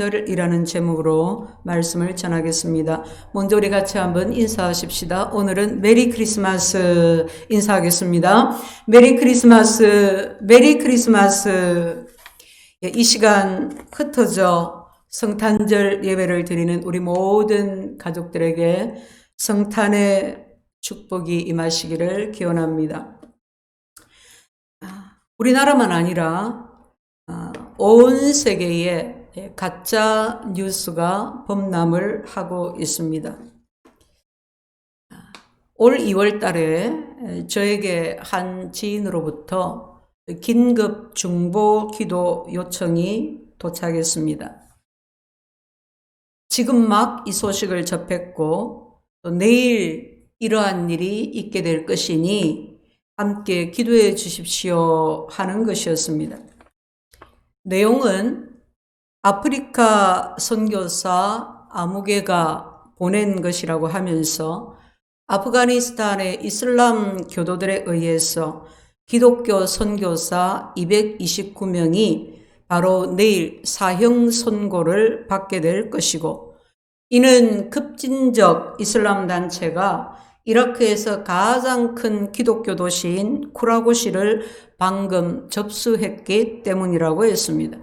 이라는 제목으로 말씀을 전하겠습니다. 먼저 우리 같이 한번 인사하십시다. 오늘은 메리 크리스마스 인사하겠습니다. 메리 크리스마스, 메리 크리스마스. 이 시간 흩어져 성탄절 예배를 드리는 우리 모든 가족들에게 성탄의 축복이 임하시기를 기원합니다. 우리나라만 아니라 온 세계에 가짜 뉴스가 범람을 하고 있습니다. 올 2월 달에 저에게 한 지인으로부터 긴급 중보 기도 요청이 도착했습니다. 지금 막 이 소식을 접했고 또 내일 이러한 일이 있게 될 것이니 함께 기도해 주십시오 하는 것이었습니다. 내용은 아프리카 선교사 아무개가 보낸 것이라고 하면서 아프가니스탄의 이슬람 교도들에 의해서 기독교 선교사 229명이 바로 내일 사형 선고를 받게 될 것이고, 이는 급진적 이슬람 단체가 이라크에서 가장 큰 기독교 도시인 쿠라고시를 방금 접수했기 때문이라고 했습니다.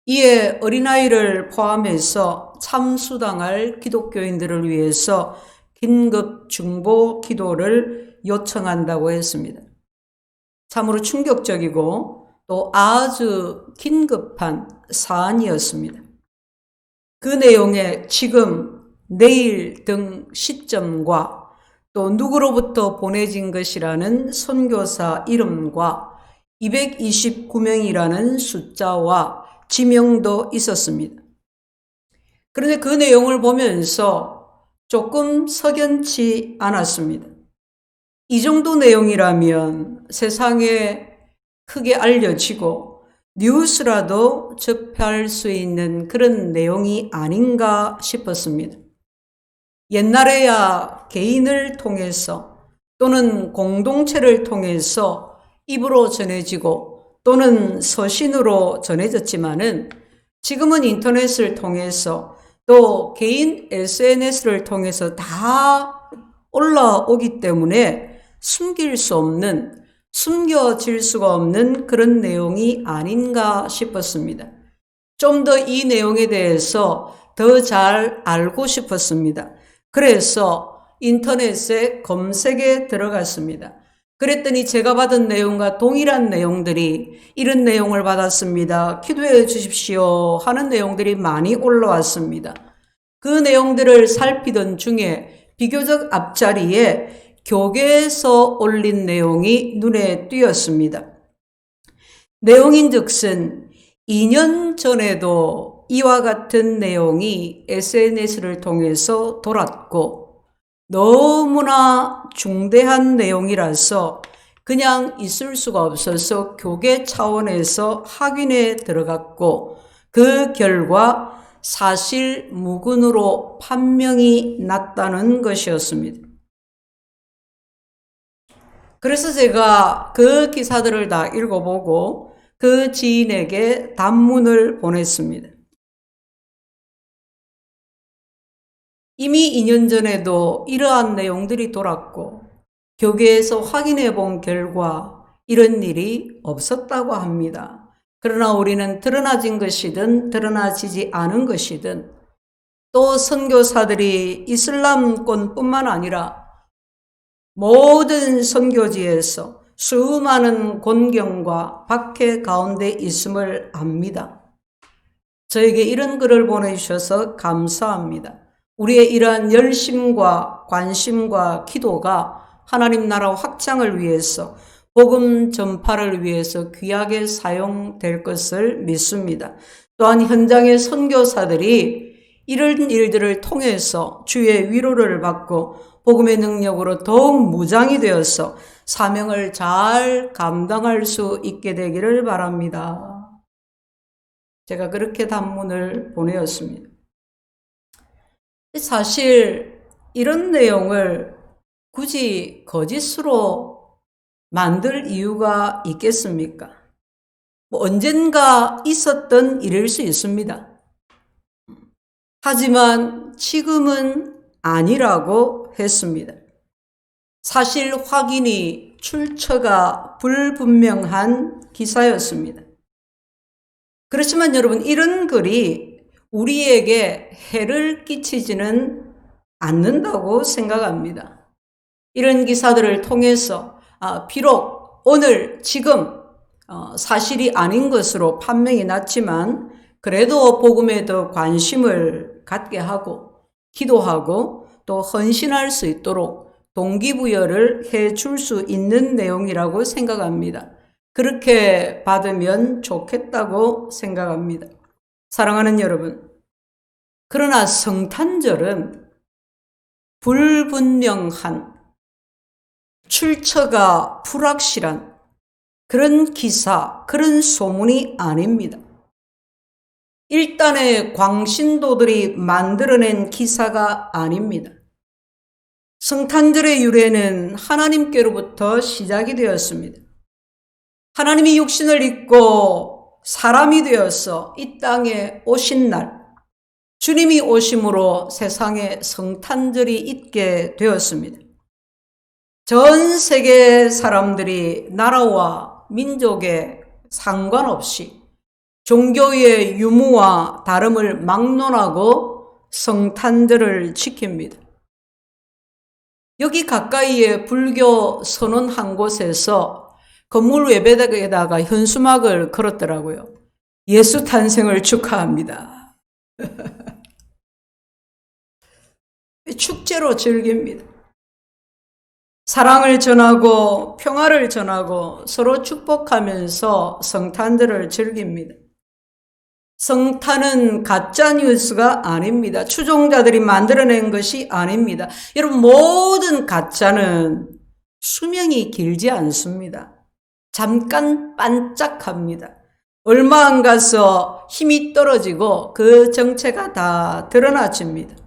이에 어린아이를 포함해서 참수당할 기독교인들을 위해서 긴급 중보 기도를 요청한다고 했습니다. 참으로 충격적이고 또 아주 긴급한 사안이었습니다. 그 내용에 지금, 내일 등 시점과 또 누구로부터 보내진 것이라는 선교사 이름과 229명이라는 숫자와 지명도 있었습니다. 그런데 그 내용을 보면서 조금 석연치 않았습니다. 이 정도 내용이라면 세상에 크게 알려지고 뉴스라도 접할 수 있는 그런 내용이 아닌가 싶었습니다. 옛날에야 개인을 통해서 또는 공동체를 통해서 입으로 전해지고 또는 서신으로 전해졌지만은 지금은 인터넷을 통해서 또 개인 SNS를 통해서 다 올라오기 때문에 숨길 수 없는, 숨겨질 수가 없는 그런 내용이 아닌가 싶었습니다. 좀 더 이 내용에 대해서 더 잘 알고 싶었습니다. 그래서 인터넷에 검색에 들어갔습니다. 그랬더니 제가 받은 내용과 동일한 내용들이, 이런 내용을 받았습니다, 기도해 주십시오 하는 내용들이 많이 올라왔습니다. 그 내용들을 살피던 중에 비교적 앞자리에 교계에서 올린 내용이 눈에 띄었습니다. 내용인즉슨 2년 전에도 이와 같은 내용이 SNS를 통해서 돌았고 너무나 중대한 내용이라서 그냥 있을 수가 없어서 교계 차원에서 확인에 들어갔고, 그 결과 사실 무근으로 판명이 났다는 것이었습니다. 그래서 제가 그 기사들을 다 읽어보고 그 지인에게 단문을 보냈습니다. 이미 2년 전에도 이러한 내용들이 돌았고 교계에서 확인해 본 결과 이런 일이 없었다고 합니다. 그러나 우리는 드러나진 것이든 드러나지지 않은 것이든 또 선교사들이 이슬람권뿐만 아니라 모든 선교지에서 수많은 곤경과 박해 가운데 있음을 압니다. 저에게 이런 글을 보내주셔서 감사합니다. 우리의 이러한 열심과 관심과 기도가 하나님 나라 확장을 위해서, 복음 전파를 위해서 귀하게 사용될 것을 믿습니다. 또한 현장의 선교사들이 이런 일들을 통해서 주의 위로를 받고 복음의 능력으로 더욱 무장이 되어서 사명을 잘 감당할 수 있게 되기를 바랍니다. 제가 그렇게 단문을 보내었습니다. 사실 이런 내용을 굳이 거짓으로 만들 이유가 있겠습니까? 언젠가 있었던 일일 수 있습니다. 하지만 지금은 아니라고 했습니다. 사실 확인이 출처가 불분명한 기사였습니다. 그렇지만 여러분, 이런 글이 우리에게 해를 끼치지는 않는다고 생각합니다. 이런 기사들을 통해서 비록 오늘 지금 사실이 아닌 것으로 판명이 났지만 그래도 복음에 더 관심을 갖게 하고 기도하고 또 헌신할 수 있도록 동기부여를 해줄 수 있는 내용이라고 생각합니다. 그렇게 받으면 좋겠다고 생각합니다. 사랑하는 여러분, 그러나 성탄절은 불분명한, 출처가 불확실한 그런 기사, 그런 소문이 아닙니다. 일단의 광신도들이 만들어낸 기사가 아닙니다. 성탄절의 유래는 하나님께로부터 시작이 되었습니다. 하나님이 육신을 입고 사람이 되어서 이 땅에 오신 날, 주님이 오심으로 세상에 성탄절이 있게 되었습니다. 전 세계 사람들이 나라와 민족에 상관없이 종교의 유무와 다름을 막론하고 성탄절을 지킵니다. 여기 가까이에 불교 선원 한 곳에서 건물 외벽에다가 현수막을 걸었더라고요. 예수 탄생을 축하합니다. 축제로 즐깁니다. 사랑을 전하고 평화를 전하고 서로 축복하면서 성탄절을 즐깁니다. 성탄은 가짜 뉴스가 아닙니다. 추종자들이 만들어낸 것이 아닙니다. 여러분, 모든 가짜는 수명이 길지 않습니다. 잠깐 반짝합니다. 얼마 안 가서 힘이 떨어지고 그 정체가 다 드러나집니다.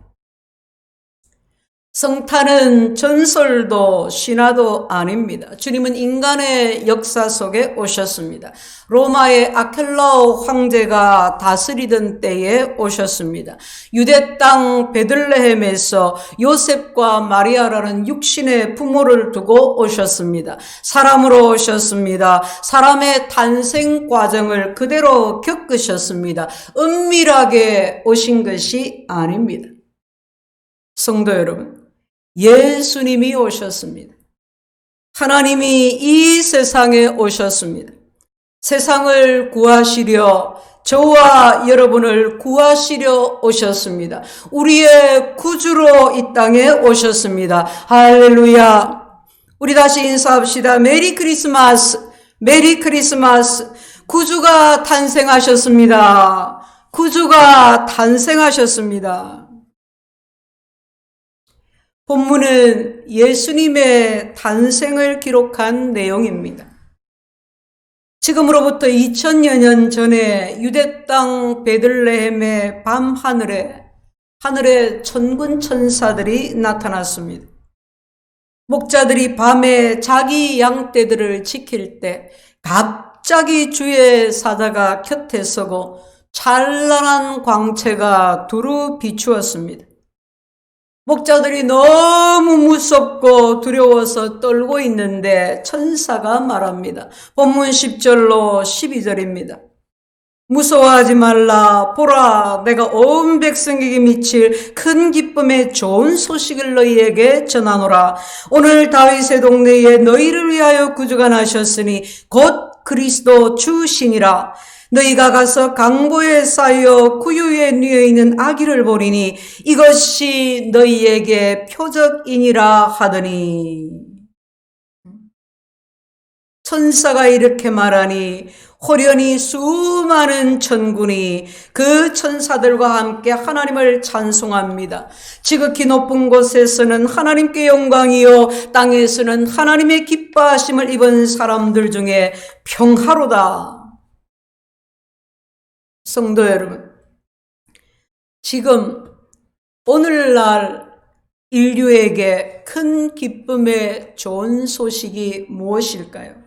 성탄은 전설도 신화도 아닙니다. 주님은 인간의 역사 속에 오셨습니다. 로마의 아켈라오 황제가 다스리던 때에 오셨습니다. 유대 땅 베들레헴에서 요셉과 마리아라는 육신의 부모를 두고 오셨습니다. 사람으로 오셨습니다. 사람의 탄생 과정을 그대로 겪으셨습니다. 은밀하게 오신 것이 아닙니다. 성도 여러분, 예수님이 오셨습니다. 하나님이 이 세상에 오셨습니다. 세상을 구하시려, 저와 여러분을 구하시려 오셨습니다. 우리의 구주로 이 땅에 오셨습니다. 할렐루야. 우리 다시 인사합시다. 메리 크리스마스, 메리 크리스마스. 구주가 탄생하셨습니다. 구주가 탄생하셨습니다. 본문은 예수님의 탄생을 기록한 내용입니다. 지금으로부터 2000여 년 전에 유대 땅 베들레헴의 밤 하늘에 천군 천사들이 나타났습니다. 목자들이 밤에 자기 양떼들을 지킬 때 갑자기 주의 사자가 곁에 서고 찬란한 광채가 두루 비추었습니다. 목자들이 너무 무섭고 두려워서 떨고 있는데 천사가 말합니다. 본문 10절로 12절입니다. 무서워하지 말라. 보라, 내가 온 백성에게 미칠 큰 기쁨의 좋은 소식을 너희에게 전하노라. 오늘 다윗의 동네에 너희를 위하여 구주가 나셨으니 곧 그리스도 주시니라. 너희가 가서 강보에 쌓여 구유에 누워있는 아기를 보리니 이것이 너희에게 표적이니라 하더니, 천사가 이렇게 말하니 호련히 수많은 천군이 그 천사들과 함께 하나님을 찬송합니다. 지극히 높은 곳에서는 하나님께 영광이요, 땅에서는 하나님의 기뻐하심을 입은 사람들 중에 평화로다. 성도 여러분, 지금 오늘날 인류에게 큰 기쁨의 좋은 소식이 무엇일까요?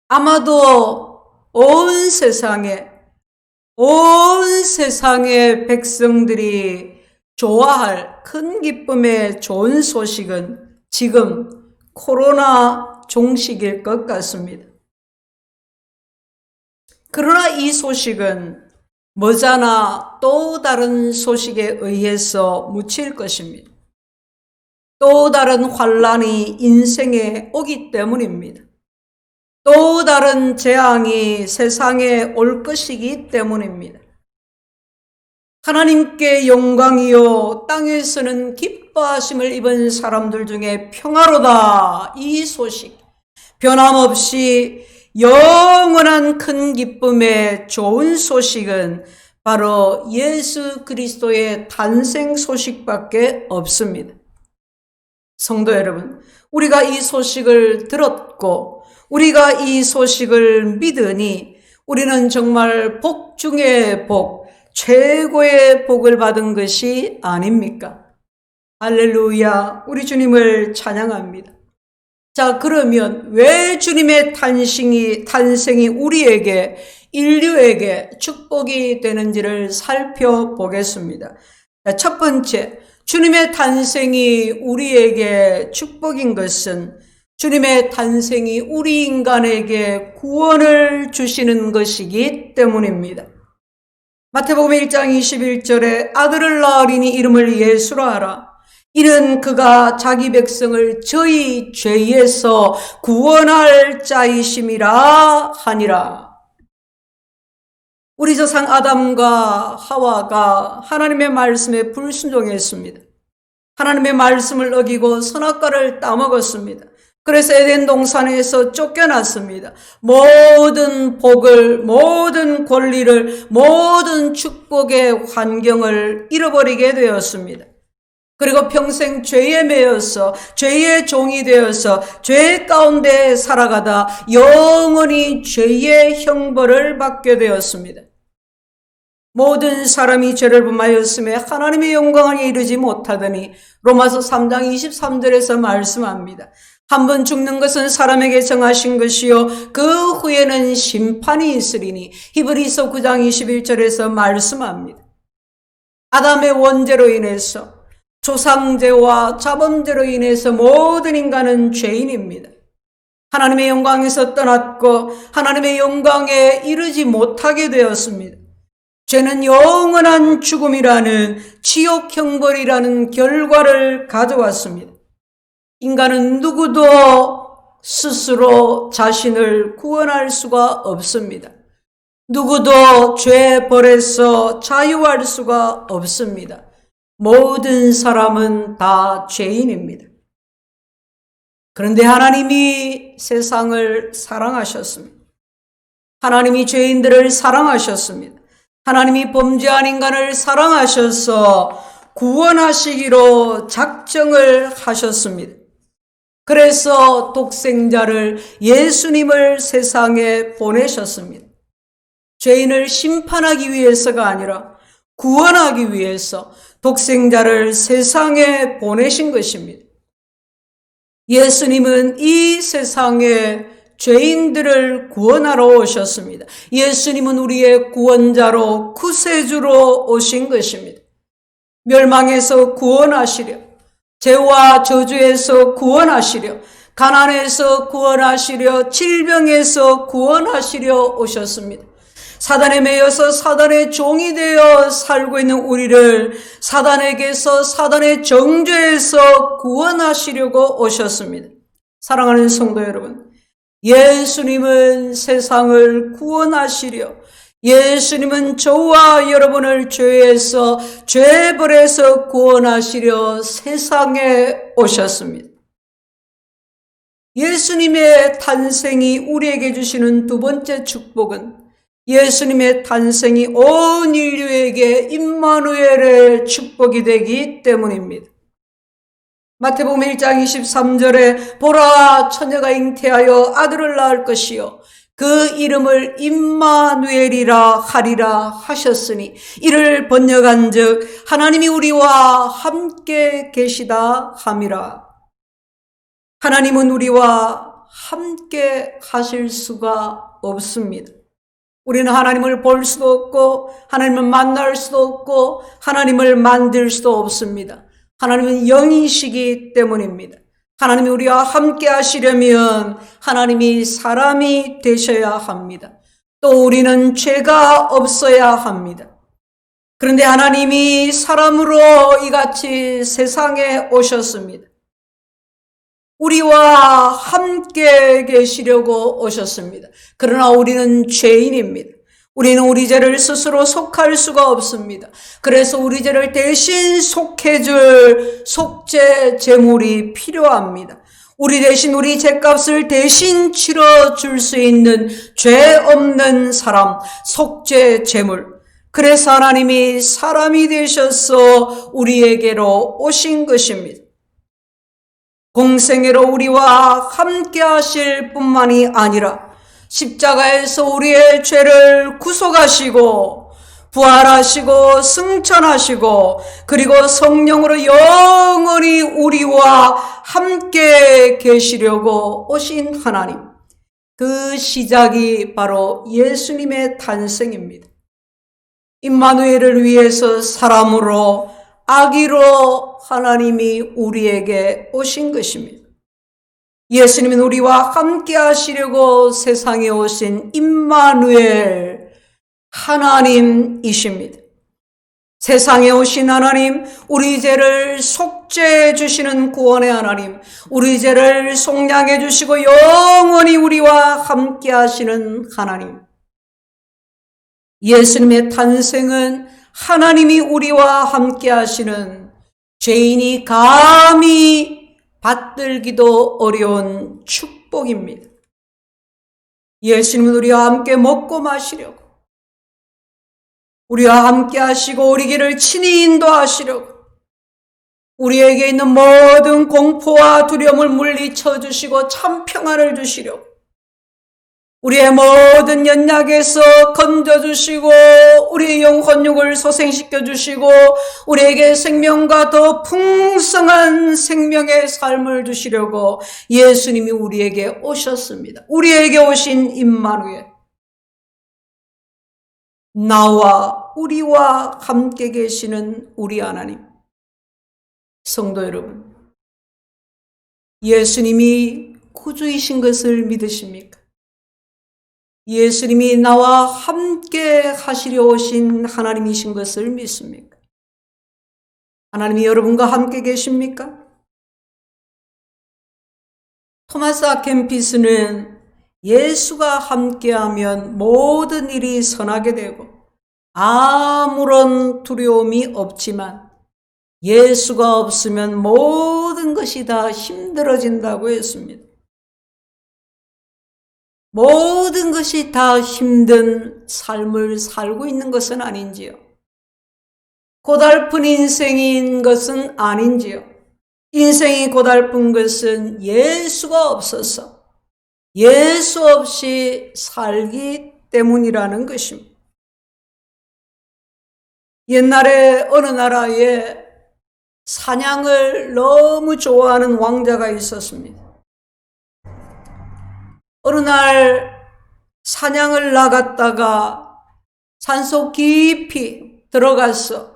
아마도 온 세상에 온 세상의 백성들이 좋아할 큰 기쁨의 좋은 소식은 지금 코로나 종식일 것 같습니다. 그러나 이 소식은 머지않아 또 다른 소식에 의해서 묻힐 것입니다. 또 다른 환란이 인생에 오기 때문입니다. 또 다른 재앙이 세상에 올 것이기 때문입니다. 하나님께 영광이요 땅에서는 기뻐하심을 입은 사람들 중에 평화로다. 이 소식, 변함없이 영원한 큰 기쁨의 좋은 소식은 바로 예수 그리스도의 탄생 소식밖에 없습니다. 성도 여러분, 우리가 이 소식을 들었고 우리가 이 소식을 믿으니 우리는 정말 복 중에 복, 최고의 복을 받은 것이 아닙니까? 할렐루야, 우리 주님을 찬양합니다. 자, 그러면 왜 주님의 탄생이 우리에게, 인류에게 축복이 되는지를 살펴보겠습니다. 첫 번째, 주님의 탄생이 우리에게 축복인 것은 주님의 탄생이 우리 인간에게 구원을 주시는 것이기 때문입니다. 마태복음 1장 21절에 아들을 낳으리니 이름을 예수로 하라. 이는 그가 자기 백성을 저희 죄에서 구원할 자이심이라 하니라. 우리 조상 아담과 하와가 하나님의 말씀에 불순종했습니다. 하나님의 말씀을 어기고 선악과를 따먹었습니다. 그래서 에덴 동산에서 쫓겨났습니다. 모든 복을, 모든 권리를, 모든 축복의 환경을 잃어버리게 되었습니다. 그리고 평생 죄에 매여서 죄의 종이 되어서 죄 가운데 살아가다 영원히 죄의 형벌을 받게 되었습니다. 모든 사람이 죄를 범하였음에 하나님의 영광을 이루지 못하더니 로마서 3장 23절에서 말씀합니다. 한 번 죽는 것은 사람에게 정하신 것이요 그 후에는 심판이 있으리니 히브리서 9장 21절에서 말씀합니다. 아담의 원죄로 인해서 조상죄와 자범죄로 인해서 모든 인간은 죄인입니다. 하나님의 영광에서 떠났고 하나님의 영광에 이르지 못하게 되었습니다. 죄는 영원한 죽음이라는 지옥 형벌이라는 결과를 가져왔습니다. 인간은 누구도 스스로 자신을 구원할 수가 없습니다. 누구도 죄 벌에서 자유할 수가 없습니다. 모든 사람은 다 죄인입니다. 그런데 하나님이 세상을 사랑하셨습니다. 하나님이 죄인들을 사랑하셨습니다. 하나님이 범죄한 인간을 사랑하셔서 구원하시기로 작정을 하셨습니다. 그래서 독생자를 예수님을 세상에 보내셨습니다. 죄인을 심판하기 위해서가 아니라 구원하기 위해서 독생자를 세상에 보내신 것입니다. 예수님은 이 세상에 죄인들을 구원하러 오셨습니다. 예수님은 우리의 구원자로 구세주로 오신 것입니다. 멸망에서 구원하시려, 죄와 저주에서 구원하시려, 가난에서 구원하시려, 질병에서 구원하시려 오셨습니다. 사단에 매여서 사단의 종이 되어 살고 있는 우리를 사단에게서, 사단의 정죄에서 구원하시려고 오셨습니다. 사랑하는 성도 여러분, 예수님은 세상을 구원하시려, 예수님은 저와 여러분을 죄에서, 죄벌에서 구원하시려 세상에 오셨습니다. 예수님의 탄생이 우리에게 주시는 두 번째 축복은 예수님의 탄생이 온 인류에게 임마누엘의 축복이 되기 때문입니다. 마태복음 1장 23절에 보라 처녀가 잉태하여 아들을 낳을 것이요 그 이름을 임마누엘이라 하리라 하셨으니 이를 번역한즉 하나님이 우리와 함께 계시다 함이라. 하나님은 우리와 함께 하실 수가 없습니다. 우리는 하나님을 볼 수도 없고 하나님을 만날 수도 없고 하나님을 만들 수도 없습니다. 하나님은 영이시기 때문입니다. 하나님이 우리와 함께 하시려면 하나님이 사람이 되셔야 합니다. 또 우리는 죄가 없어야 합니다. 그런데 하나님이 사람으로 이같이 세상에 오셨습니다. 우리와 함께 계시려고 오셨습니다. 그러나 우리는 죄인입니다. 우리는 우리 죄를 스스로 속할 수가 없습니다. 그래서 우리 죄를 대신 속해줄 속죄 제물이 필요합니다. 우리 대신 우리 죄값을 대신 치러줄 수 있는 죄 없는 사람, 속죄 제물. 그래서 하나님이 사람이 되셔서 우리에게로 오신 것입니다. 공생애로 우리와 함께 하실 뿐만이 아니라 십자가에서 우리의 죄를 구속하시고 부활하시고 승천하시고 그리고 성령으로 영원히 우리와 함께 계시려고 오신 하나님. 그 시작이 바로 예수님의 탄생입니다. 임마누엘을 위해서 사람으로 아기로 하나님이 우리에게 오신 것입니다. 예수님은 우리와 함께 하시려고 세상에 오신 임마누엘 하나님이십니다. 세상에 오신 하나님, 우리 죄를 속죄해 주시는 구원의 하나님, 우리 죄를 속량해 주시고 영원히 우리와 함께 하시는 하나님. 예수님의 탄생은 하나님이 우리와 함께 하시는 죄인이 감히 받들기도 어려운 축복입니다. 예수님은 우리와 함께 먹고 마시려고, 우리와 함께 하시고 우리 길을 친히 인도하시려고, 우리에게 있는 모든 공포와 두려움을 물리쳐 주시고 참 평안을 주시려고, 우리의 모든 연약에서 건져주시고 우리의 영혼육을 소생시켜 주시고 우리에게 생명과 더 풍성한 생명의 삶을 주시려고 예수님이 우리에게 오셨습니다. 우리에게 오신 임마누엘, 나와 우리와 함께 계시는 우리 하나님. 성도 여러분, 예수님이 구주이신 것을 믿으십니까? 예수님이 나와 함께 하시려 오신 하나님이신 것을 믿습니까? 하나님이 여러분과 함께 계십니까? 토마스 아 켐피스는 예수가 함께하면 모든 일이 선하게 되고 아무런 두려움이 없지만 예수가 없으면 모든 것이 다 힘들어진다고 했습니다. 모든 것이 다 힘든 삶을 살고 있는 것은 아닌지요? 고달픈 인생인 것은 아닌지요? 인생이 고달픈 것은 예수가 없어서 예수 없이 살기 때문이라는 것입니다. 옛날에 어느 나라에 사냥을 너무 좋아하는 왕자가 있었습니다. 어느 날 사냥을 나갔다가 산속 깊이 들어가서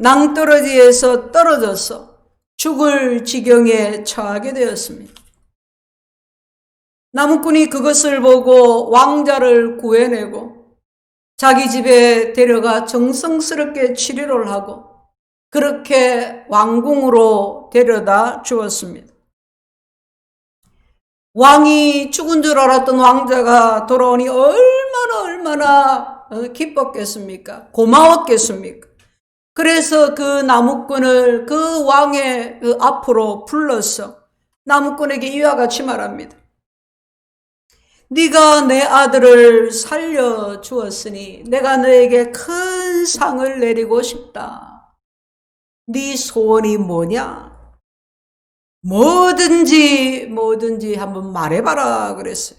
낭떠러지에서 떨어져서 죽을 지경에 처하게 되었습니다. 나무꾼이 그것을 보고 왕자를 구해내고 자기 집에 데려가 정성스럽게 치료를 하고 그렇게 왕궁으로 데려다 주었습니다. 왕이 죽은 줄 알았던 왕자가 돌아오니 얼마나 기뻤겠습니까? 고마웠겠습니까? 그래서 그 나무꾼을 그 왕의 그 앞으로 불러서 나무꾼에게 이와 같이 말합니다. 네가 내 아들을 살려주었으니 내가 너에게 큰 상을 내리고 싶다. 네 소원이 뭐냐? 뭐든지 한번 말해봐라 그랬어요.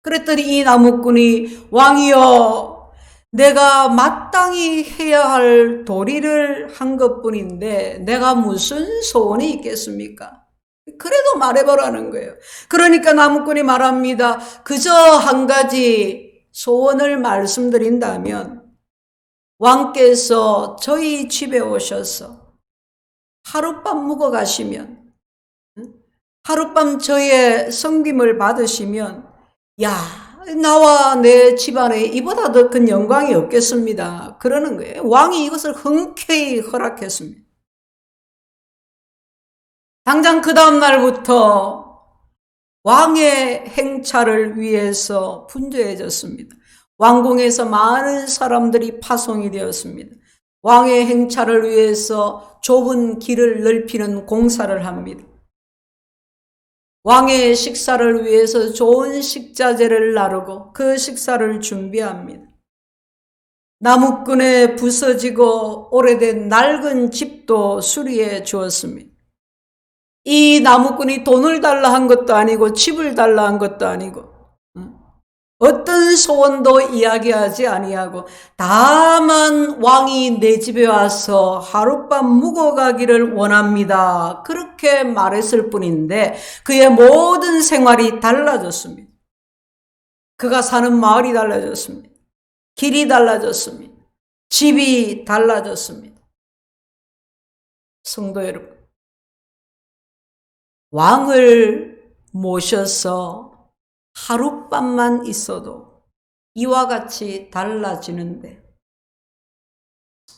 그랬더니 이 나무꾼이 왕이여, 내가 마땅히 해야 할 도리를 한 것뿐인데 내가 무슨 소원이 있겠습니까? 그래도 말해보라는 거예요. 그러니까 나무꾼이 말합니다. 그저 한 가지, 소원을 말씀드린다면 왕께서 저희 집에 오셔서 하룻밤 묵어 가시면, 하룻밤 저의 섬김을 받으시면, 야, 나와 내 집안에 이보다 더 큰 영광이 없겠습니다. 그러는 거예요. 왕이 이것을 흔쾌히 허락했습니다. 당장 그 다음 날부터 왕의 행차를 위해서 분주해졌습니다. 왕궁에서 많은 사람들이 파송이 되었습니다. 왕의 행차를 위해서 좁은 길을 넓히는 공사를 합니다. 왕의 식사를 위해서 좋은 식자재를 나르고 그 식사를 준비합니다. 나무꾼에 부서지고 오래된 낡은 집도 수리해 주었습니다. 이 나무꾼이 돈을 달라 한 것도 아니고 집을 달라 한 것도 아니고 어떤 소원도 이야기하지 아니하고 다만 왕이 내 집에 와서 하룻밤 묵어가기를 원합니다. 그렇게 말했을 뿐인데 그의 모든 생활이 달라졌습니다. 그가 사는 마을이 달라졌습니다. 길이 달라졌습니다. 집이 달라졌습니다. 성도 여러분, 왕을 모셔서 하룻밤만 있어도 이와 같이 달라지는데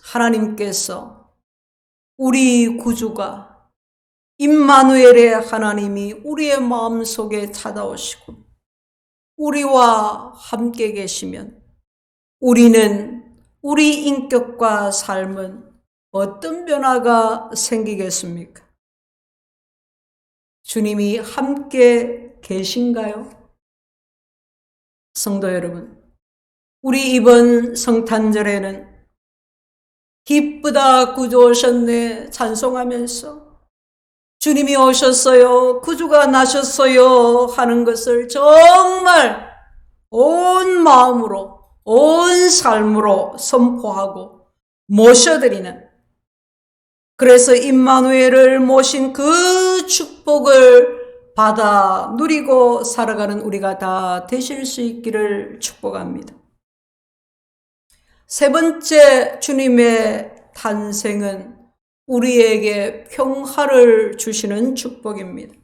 하나님께서 우리 구주가 임마누엘의 하나님이 우리의 마음속에 찾아오시고 우리와 함께 계시면 우리는 우리 인격과 삶은 어떤 변화가 생기겠습니까? 주님이 함께 계신가요? 성도 여러분, 우리 이번 성탄절에는 기쁘다 구주 오셨네 찬송하면서 주님이 오셨어요, 구주가 나셨어요 하는 것을 정말 온 마음으로 온 삶으로 선포하고 모셔드리는, 그래서 임마누엘을 모신 그 축복을 받아 누리고 살아가는 우리가 다 되실 수 있기를 축복합니다. 세 번째 주님의 탄생은 우리에게 평화를 주시는 축복입니다.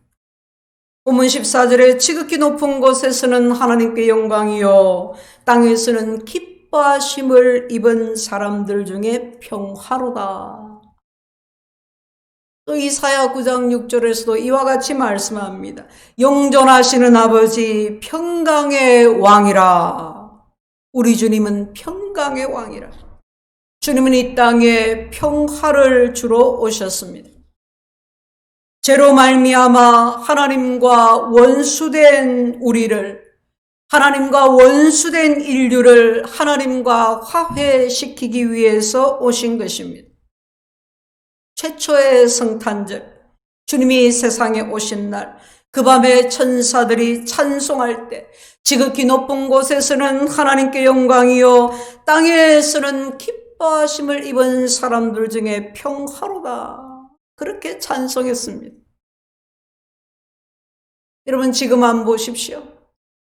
본문 14절에 지극히 높은 곳에서는 하나님께 영광이요 땅에서는 기뻐하심을 입은 사람들 중에 평화로다. 또 이사야 9장 6절에서도 이와 같이 말씀합니다. 영존하시는 아버지 평강의 왕이라. 우리 주님은 평강의 왕이라. 주님은 이 땅에 평화를 주러 오셨습니다. 죄로 말미암아 하나님과 원수된 우리를, 하나님과 원수된 인류를 하나님과 화해시키기 위해서 오신 것입니다. 최초의 성탄절, 주님이 세상에 오신 날, 그 밤에 천사들이 찬송할 때 지극히 높은 곳에서는 하나님께 영광이요 땅에서는 기뻐하심을 입은 사람들 중에 평화로다. 그렇게 찬송했습니다. 여러분, 지금 한번 보십시오.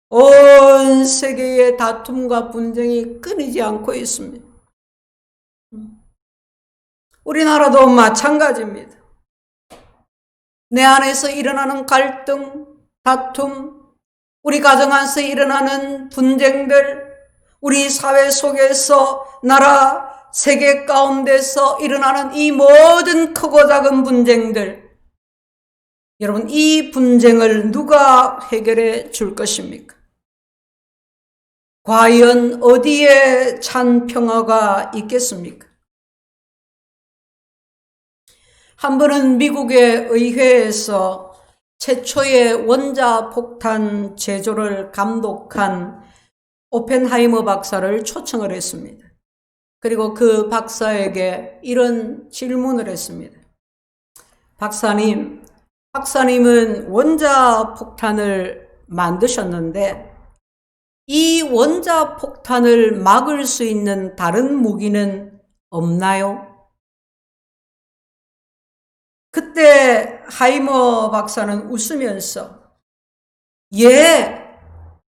온 세계의 다툼과 분쟁이 끊이지 않고 있습니다. 우리나라도 마찬가지입니다. 내 안에서 일어나는 갈등, 다툼, 우리 가정 안에서 일어나는 분쟁들, 우리 사회 속에서 나라, 세계 가운데서 일어나는 이 모든 크고 작은 분쟁들, 여러분, 이 분쟁을 누가 해결해 줄 것입니까? 과연 어디에 참 평화가 있겠습니까? 한 번은 미국의 의회에서 최초의 원자폭탄 제조를 감독한 오펜하이머 박사를 초청을 했습니다. 그리고 그 박사에게 이런 질문을 했습니다. 박사님은 원자폭탄을 만드셨는데 이 원자폭탄을 막을 수 있는 다른 무기는 없나요? 그때 하이머 박사는 웃으면서 예,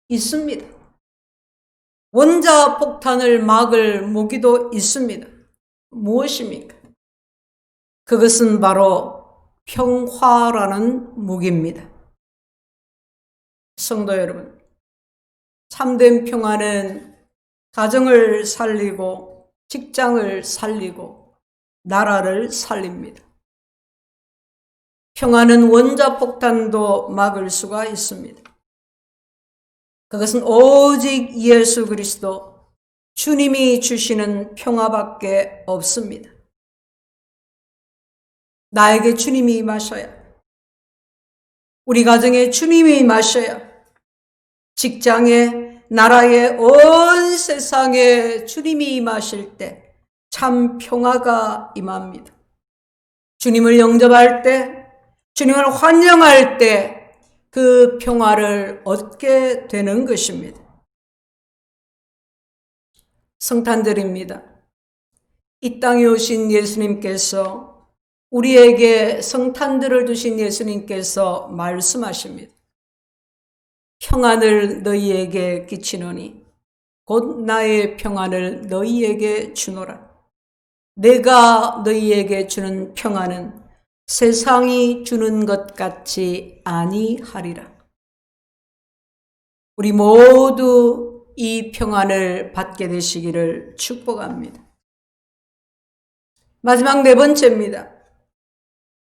있습니다. 원자 폭탄을 막을 무기도 있습니다. 무엇입니까? 그것은 바로 평화라는 무기입니다. 성도 여러분, 참된 평화는 가정을 살리고 직장을 살리고 나라를 살립니다. 평화는 원자폭탄도 막을 수가 있습니다. 그것은 오직 예수 그리스도 주님이 주시는 평화밖에 없습니다. 나에게 주님이 임하셔야, 우리 가정에 주님이 임하셔야, 직장에, 나라에, 온 세상에 주님이 임하실 때 참 평화가 임합니다. 주님을 영접할 때, 주님을 환영할 때 그 평화를 얻게 되는 것입니다. 성탄절입니다. 이 땅에 오신 예수님께서, 우리에게 성탄절을 주신 예수님께서 말씀하십니다. 평안을 너희에게 끼치노니 곧 나의 평안을 너희에게 주노라. 내가 너희에게 주는 평안은 세상이 주는 것 같이 아니하리라. 우리 모두 이 평안을 받게 되시기를 축복합니다. 마지막 네 번째입니다.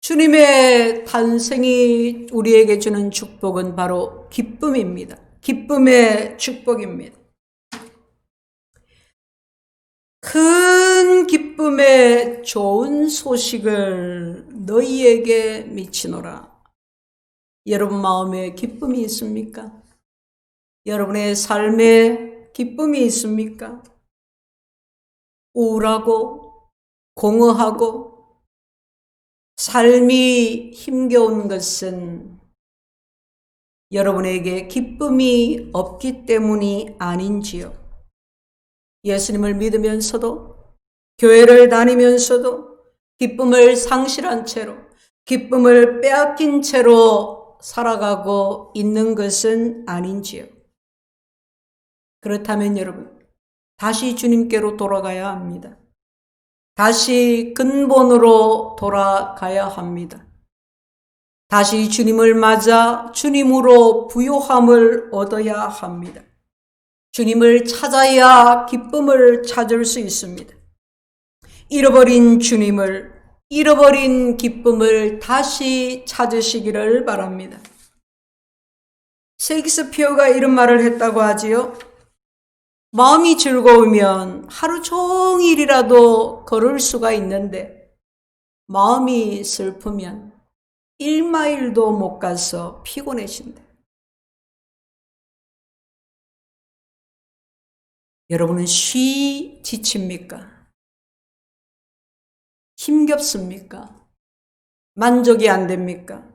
주님의 탄생이 우리에게 주는 축복은 바로 기쁨입니다. 기쁨의 축복입니다. 큰 기쁨의 좋은 소식을 너희에게 미치노라. 여러분 마음에 기쁨이 있습니까? 여러분의 삶에 기쁨이 있습니까? 우울하고 공허하고 삶이 힘겨운 것은 여러분에게 기쁨이 없기 때문이 아닌지요? 예수님을 믿으면서도, 교회를 다니면서도 기쁨을 상실한 채로, 기쁨을 빼앗긴 채로 살아가고 있는 것은 아닌지요? 그렇다면 여러분, 다시 주님께로 돌아가야 합니다. 다시 근본으로 돌아가야 합니다. 다시 주님을 맞아 주님으로 부요함을 얻어야 합니다. 주님을 찾아야 기쁨을 찾을 수 있습니다. 잃어버린 주님을, 잃어버린 기쁨을 다시 찾으시기를 바랍니다. 셰익스피어가 이런 말을 했다고 하지요. 마음이 즐거우면 하루 종일이라도 걸을 수가 있는데 마음이 슬프면 1마일도 못 가서 피곤해진다. 여러분은 쉬 지칩니까? 힘겹습니까? 만족이 안 됩니까?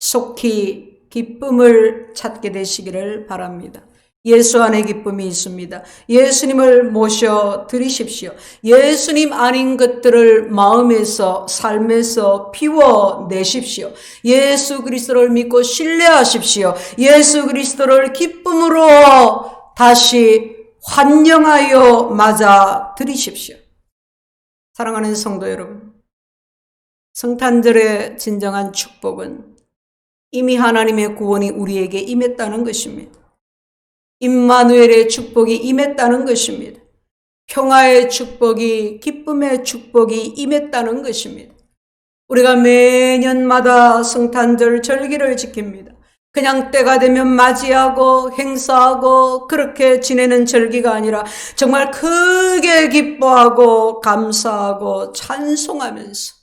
속히 기쁨을 찾게 되시기를 바랍니다. 예수 안에 기쁨이 있습니다. 예수님을 모셔 드리십시오. 예수님 아닌 것들을 마음에서, 삶에서 비워내십시오. 예수 그리스도를 믿고 신뢰하십시오. 예수 그리스도를 기쁨으로 다시 환영하여 맞아 드리십시오. 사랑하는 성도 여러분, 성탄절의 진정한 축복은 이미 하나님의 구원이 우리에게 임했다는 것입니다. 임마누엘의 축복이 임했다는 것입니다. 평화의 축복이, 기쁨의 축복이 임했다는 것입니다. 우리가 매년마다 성탄절 절기를 지킵니다. 그냥 때가 되면 맞이하고 행사하고 그렇게 지내는 절기가 아니라 정말 크게 기뻐하고 감사하고 찬송하면서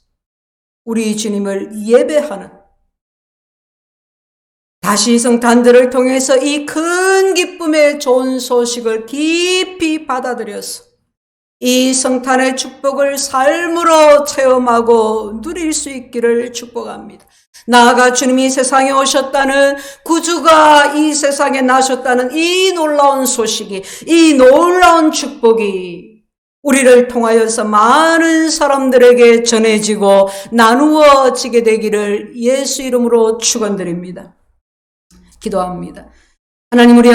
우리 주님을 예배하는, 다시 성탄절을 통해서 이 큰 기쁨의 좋은 소식을 깊이 받아들여서 이 성탄의 축복을 삶으로 체험하고 누릴 수 있기를 축복합니다. 나아가 주님이 세상에 오셨다는, 구주가 이 세상에 나셨다는 이 놀라운 소식이, 이 놀라운 축복이 우리를 통하여서 많은 사람들에게 전해지고 나누어지게 되기를 예수 이름으로 축원드립니다. 기도합니다. 하나님, 우리